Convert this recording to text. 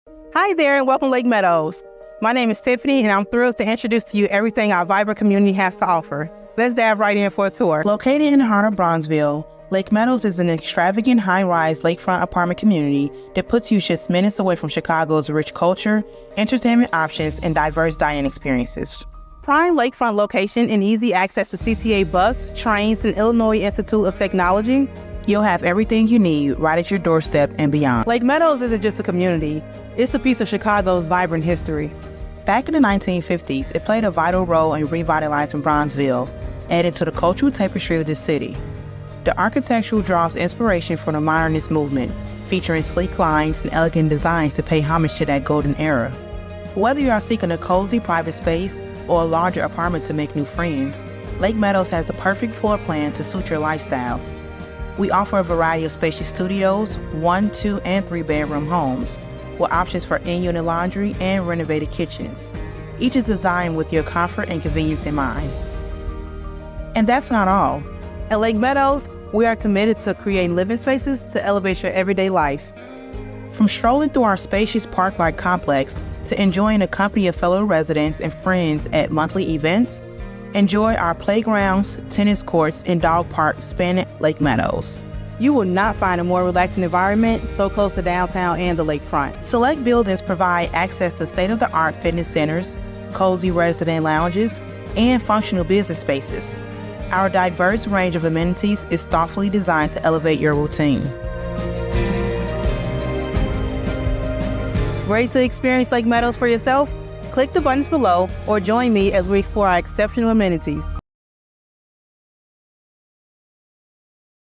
Hi there and welcome to Lake Meadows. My name is Tiffany and I'm thrilled to introduce to you everything our vibrant community has to offer. Let's dive right in for a tour. Located in the heart of Bronzeville, Lake Meadows is an extravagant high-rise lakefront apartment community that puts you just minutes away from Chicago's rich culture, entertainment options, and diverse dining experiences. Prime lakefront location and easy access to CTA bus, trains, and Illinois Institute of Technology. You'll have everything you need right at your doorstep and beyond. Lake Meadows isn't just a community, it's a piece of Chicago's vibrant history. Back in the 1950s, it played a vital role in revitalizing Bronzeville, adding to the cultural tapestry of the city. The architecture draws inspiration from the modernist movement, featuring sleek lines and elegant designs to pay homage to that golden era. Whether you are seeking a cozy private space or a larger apartment to make new friends, Lake Meadows has the perfect floor plan to suit your lifestyle. We offer a variety of spacious studios, 1, 2, and 3 bedroom homes, with options for in-unit laundry and renovated kitchens. Each is designed with your comfort and convenience in mind. And that's not all. At Lake Meadows, we are committed to creating living spaces to elevate your everyday life. From strolling through our spacious park-like complex to enjoying the company of fellow residents and friends at monthly events, enjoy our playgrounds, tennis courts, and dog parks spanning Lake Meadows. You will not find a more relaxing environment so close to downtown and the lakefront. Select buildings provide access to state-of-the-art fitness centers, cozy resident lounges, and functional business spaces. Our diverse range of amenities is thoughtfully designed to elevate your routine. Ready to experience Lake Meadows for yourself? Click the buttons below or join me as we explore our exceptional amenities.